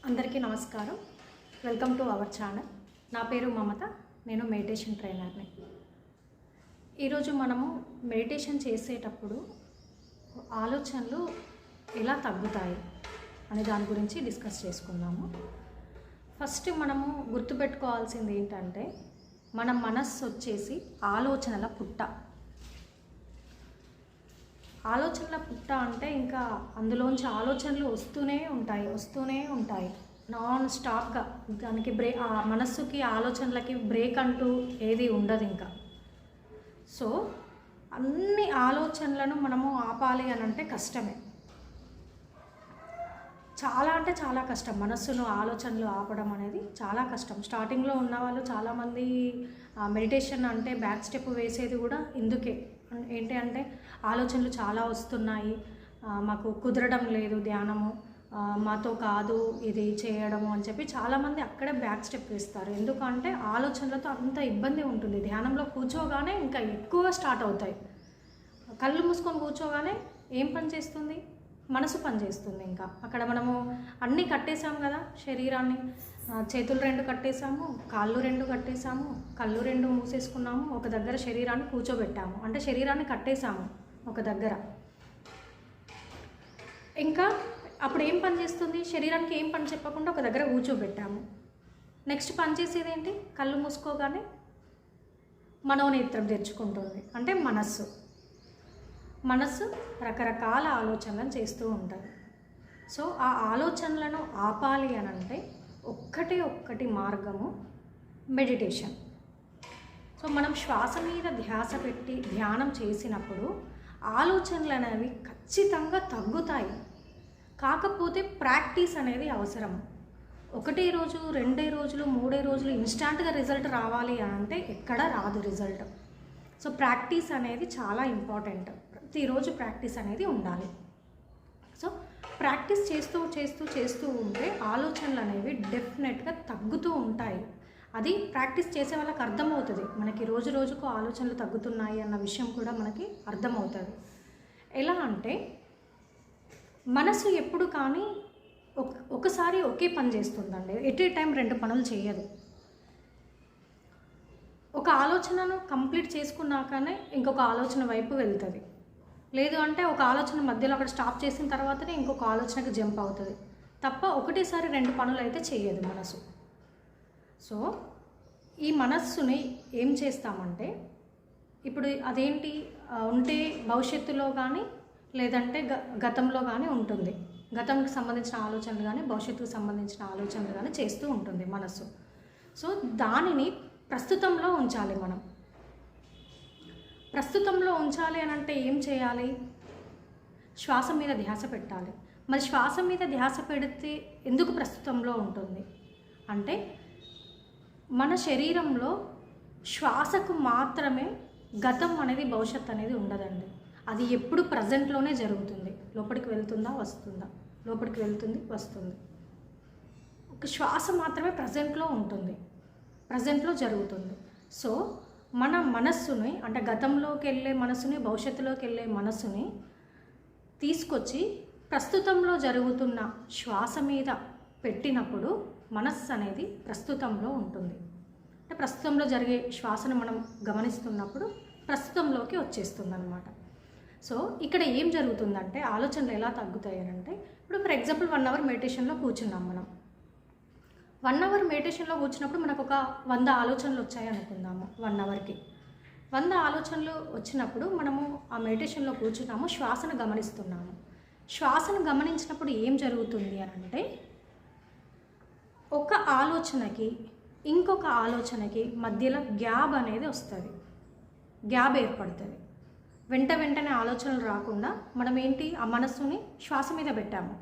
అందరికీ నమస్కారం. Welcome to our channel. నా పేరు మమత. నేను మెడిటేషన్ ట్రైనర్ని. ఈరోజు మనము మెడిటేషన్ చేసేటప్పుడు ఆలోచనలు ఎలా తగ్గుతాయి అనే దాని గురించి డిస్కస్ చేసుకుందాము. ఫస్ట్ మనము గుర్తుపెట్టుకోవాల్సింది ఏంటంటే, మన మనస్సు వచ్చేసి ఆలోచనల పుట్ట. ఆలోచనల పుట్ట అంటే ఇంకా అందులోంచి ఆలోచనలు వస్తూనే ఉంటాయి నాన్ స్టాప్గా. దానికి ఆ మనస్సుకి ఆలోచనలకి బ్రేక్ అంటూ ఏది ఉండదు ఇంకా. సో అన్ని ఆలోచనలను మనము ఆపాలి అని అంటే కష్టమే, చాలా అంటే చాలా కష్టం. మనస్సును ఆలోచనలు ఆపడం అనేది చాలా కష్టం. స్టార్టింగ్లో ఉన్న వాళ్ళు చాలామంది మెడిటేషన్ అంటే బ్యాక్ స్టెప్ వేసేది కూడా ఇందుకే. ఏంటి అంటే ఆలోచనలు చాలా వస్తున్నాయి, మాకు కుదరడం లేదు ధ్యానము, మాతో కాదు ఇది చేయడము అని చెప్పి చాలామంది అక్కడే బ్యాక్ స్టెప్ వేస్తారు. ఎందుకంటే ఆలోచనలతో అంత ఇబ్బంది ఉంటుంది. ధ్యానంలో కూర్చోగానే ఇంకా ఎక్కువ స్టార్ట్ అవుతాయి. కళ్ళు మూసుకొని కూర్చోగానే ఏం పని చేస్తుంది? మనసు పనిచేస్తుంది. ఇంకా అక్కడ మనము అన్నీ కట్టేసాము కదా, శరీరాన్ని. చేతులు 2 కట్టేసాము, కాళ్ళు 2 కట్టేసాము, కళ్ళు 2 మూసేసుకున్నాము, ఒక దగ్గర శరీరాన్ని కూర్చోబెట్టాము. అంటే శరీరాన్ని కట్టేసాము ఒక దగ్గర. ఇంకా అప్పుడు ఏం పని చేస్తుంది? శరీరానికి ఏం పని చెప్పకుండా ఒక దగ్గర కూర్చోబెట్టాము. నెక్స్ట్ పని చేసేది ఏంటి? కళ్ళు మూసుకోగానే మనోనేత్రం తెరుచుకుంటుంది. అంటే మనస్సు రకరకాల ఆలోచనలను చేస్తూ ఉంటుంది. సో ఆ ఆలోచనలను ఆపాలి అని అంటే ఒక్కటి మార్గము మెడిటేషన్. సో మనం శ్వాస మీద ధ్యాస పెట్టి ధ్యానం చేసినప్పుడు ఆలోచనలు అనేవి ఖచ్చితంగా తగ్గుతాయి. కాకపోతే ప్రాక్టీస్ అనేది అవసరం. 1 రోజు 2 రోజులు 3 రోజులు ఇన్స్టాంట్గా రిజల్ట్ రావాలి అని అంటే ఎక్కడ రాదు రిజల్ట్. సో ప్రాక్టీస్ అనేది చాలా ఇంపార్టెంట్. ప్రతిరోజు ప్రాక్టీస్ అనేది ఉండాలి. సో ప్రాక్టీస్ చేస్తూ ఉంటే ఆలోచనలు అనేవి డెఫినెట్గా తగ్గుతూ ఉంటాయి. అది ప్రాక్టీస్ చేసే వాళ్ళకి అర్థమవుతుంది. మనకి రోజుకు ఆలోచనలు తగ్గుతున్నాయి అన్న విషయం కూడా మనకి అర్థమవుతుంది. ఎలా అంటే, మనసు ఎప్పుడు కానీ ఒకసారి ఒకే పని చేస్తుందండి. ఎట్ ఏ టైం 2 పనులు చేయదు. ఒక ఆలోచనను కంప్లీట్ చేసుకున్నాకనే ఇంకొక ఆలోచన వైపు వెళ్తుంది. లేదు అంటే ఒక ఆలోచన మధ్యలో అక్కడ స్టాప్ చేసిన తర్వాతనే ఇంకొక ఆలోచనకి జంప్ అవుతుంది తప్ప ఒకటేసారి 2 పనులు అయితే చేయదు మనసు. సో ఈ మనస్సుని ఏం చేస్తామంటే, ఇప్పుడు అదేంటి ఉంటే భవిష్యత్తులో కానీ లేదంటే గతంలో కానీ ఉంటుంది. గతంకి సంబంధించిన ఆలోచనలు కానీ భవిష్యత్తుకు సంబంధించిన ఆలోచనలు కానీ చేస్తూ ఉంటుంది మనస్సు. సో దానిని ప్రస్తుతంలో ఉంచాలి. మనం ప్రస్తుతంలో ఉంచాలి అని అంటే ఏం చేయాలి? శ్వాస మీద ధ్యాస పెట్టాలి. మరి శ్వాస మీద ధ్యాస పెడితే ఎందుకు ప్రస్తుతంలో ఉంటుంది అంటే, మన శరీరంలో శ్వాసకు మాత్రమే గతం అనేది భవిష్యత్తు అనేది ఉండదండి. అది ఎప్పుడు ప్రజెంట్లోనే జరుగుతుంది. లోపలికి వెళ్తుందా వస్తుందా, లోపలికి వెళ్తుంది వస్తుంది. ఒక శ్వాస మాత్రమే ప్రజెంట్లో ఉంటుంది, ప్రజెంట్లో జరుగుతుంది. సో మన మనస్సుని అంటే గతంలోకి వెళ్ళే మనసుని భవిష్యత్తులోకి వెళ్ళే మనసుని తీసుకొచ్చి ప్రస్తుతంలో జరుగుతున్న శ్వాస మీద పెట్టినప్పుడు మనస్సు అనేది ప్రస్తుతంలో ఉంటుంది. అంటే ప్రస్తుతంలో జరిగే శ్వాసను మనం గమనిస్తున్నప్పుడు ప్రస్తుతంలోకి వచ్చేస్తుంది అన్నమాట. సో ఇక్కడ ఏం జరుగుతుందంటే ఆలోచనలు ఎలా తగ్గుతాయి అంటే, ఇప్పుడు ఫర్ ఎగ్జాంపుల్ 1 అవర్ మెడిటేషన్లో కూర్చున్నాం. మనం 1 అవర్ మెడిటేషన్లో కూర్చున్నప్పుడు మనకు ఒక 100 ఆలోచనలు వచ్చాయి అనుకుందాము. 1 అవర్కి 100 ఆలోచనలు వచ్చినప్పుడు మనము ఆ మెడిటేషన్లో కూర్చున్నాము, శ్వాసను గమనిస్తున్నాము. శ్వాసను గమనించినప్పుడు ఏం జరుగుతుంది అని అంటే, ఒక ఆలోచనకి ఇంకొక ఆలోచనకి మధ్యలో గ్యాప్ అనేది వస్తుంది, గ్యాప్ ఏర్పడుతుంది. వెంటనే ఆలోచనలు రాకుండా మనం ఏంటి, ఆ మనస్సుని శ్వాస మీద పెట్టాము,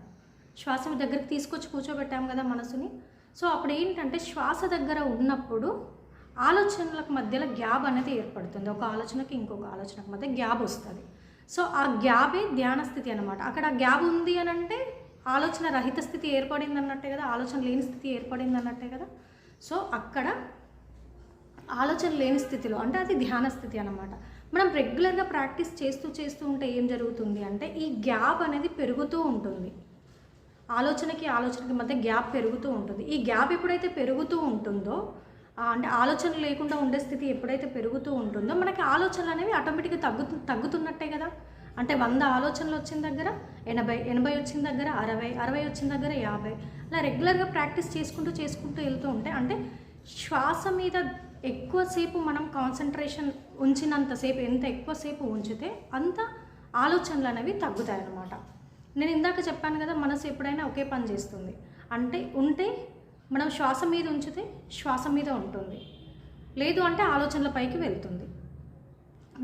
శ్వాస దగ్గరికి తీసుకొచ్చి కూర్చోబెట్టాము కదా మనసుని. సో అప్పుడు ఏంటంటే శ్వాస దగ్గర ఉన్నప్పుడు ఆలోచనలకు మధ్యలో గ్యాప్ అనేది ఏర్పడుతుంది. ఒక ఆలోచనకి ఇంకొక ఆలోచనకు మధ్య గ్యాప్ వస్తుంది. సో ఆ గ్యాపే ధ్యాన స్థితి అనమాట. అక్కడ గ్యాప్ ఉంది అని అంటే ఆలోచన రహిత స్థితి ఏర్పడింది అన్నట్టే కదా, ఆలోచన లేని స్థితి ఏర్పడింది అన్నట్టే కదా. సో అక్కడ ఆలోచన లేని స్థితిలో అంటే అది ధ్యాన స్థితి అన్నమాట. మనం రెగ్యులర్గా ప్రాక్టీస్ చేస్తూ ఉంటే ఏం జరుగుతుంది అంటే, ఈ గ్యాప్ అనేది పెరుగుతూ ఉంటుంది. ఆలోచనకి మధ్య గ్యాప్ పెరుగుతూ ఉంటుంది. ఈ గ్యాప్ ఎప్పుడైతే పెరుగుతూ ఉంటుందో, అంటే ఆలోచన లేకుండా ఉండే స్థితి ఎప్పుడైతే పెరుగుతూ ఉంటుందో, మనకి ఆలోచనలు అనేవి ఆటోమేటిక్గా తగ్గుతున్నట్టే కదా. అంటే 100 ఆలోచనలు వచ్చిన దగ్గర 80 వచ్చిన దగ్గర 60 వచ్చిన దగ్గర 50, అలా రెగ్యులర్గా ప్రాక్టీస్ చేసుకుంటూ వెళ్తూ ఉంటే, అంటే శ్వాస మీద ఎక్కువసేపు మనం కాన్సన్ట్రేషన్ ఉంచినంతసేపు, ఎంత ఎక్కువసేపు ఉంచితే అంత ఆలోచనలు అనేవి తగ్గుతాయి అన్నమాట. నేను ఇందాక చెప్పాను కదా, మనసు ఎప్పుడైనా ఒకే పని చేస్తుంది. ఉంటే మనం శ్వాస మీద ఉంచితే శ్వాస మీద ఉంటుంది, లేదు అంటే ఆలోచనల పైకి వెళ్తుంది.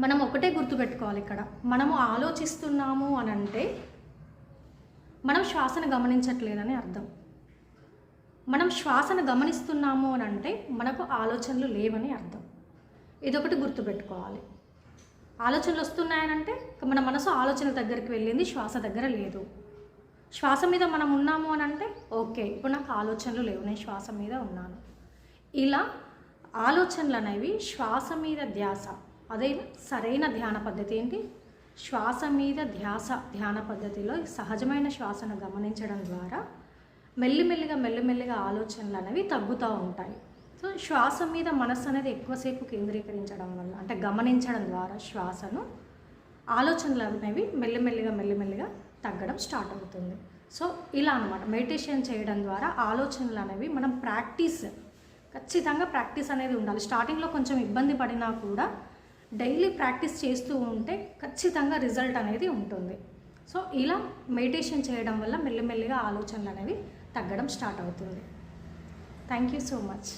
మనం ఒకటే గుర్తుపెట్టుకోవాలి, ఇక్కడ మనము ఆలోచిస్తున్నాము అని అంటే మనం శ్వాసను గమనించట్లేదని అర్థం. మనం శ్వాసను గమనిస్తున్నాము అని అంటే మనకు ఆలోచనలు లేవని అర్థం. ఇదొకటి గుర్తుపెట్టుకోవాలి. ఆలోచనలు వస్తున్నాయనంటే మన మనసు ఆలోచనల దగ్గరికి వెళ్ళింది, శ్వాస దగ్గర లేదు. శ్వాస మీద మనం ఉన్నాము అని అంటే ఓకే, ఇప్పుడు నాకు ఆలోచనలు లేవు, నేను శ్వాస మీద ఉన్నాను. ఇలా ఆలోచనలు అనేవి శ్వాస మీద ధ్యాస, అదైనా సరైన ధ్యాన పద్ధతి ఏంటి? శ్వాస మీద ధ్యాన పద్ధతిలో సహజమైన శ్వాసను గమనించడం ద్వారా మెల్లిమెల్లిగా ఆలోచనలు అనేవి తగ్గుతూ ఉంటాయి. సో శ్వాస మీద మనస్సు అనేది ఎక్కువసేపు కేంద్రీకరించడం వల్ల, అంటే గమనించడం ద్వారా శ్వాసను, ఆలోచనలు అనేవి మెల్లిమెల్లిగా తగ్గడం స్టార్ట్ అవుతుంది. సో ఇలా అన్నమాట, మెడిటేషన్ చేయడం ద్వారా ఆలోచనలు అనేవి మనం ఖచ్చితంగా ప్రాక్టీస్ అనేది ఉండాలి. స్టార్టింగ్లో కొంచెం ఇబ్బంది పడినా కూడా డైలీ ప్రాక్టీస్ చేస్తూ ఉంటే ఖచ్చితంగా రిజల్ట్ అనేది ఉంటుంది. సో ఇలా మెడిటేషన్ చేయడం వల్ల మెల్లిమెల్లిగా ఆలోచనలు అనేవి తగ్గడం స్టార్ట్ అవుతుంది. Thank you so much.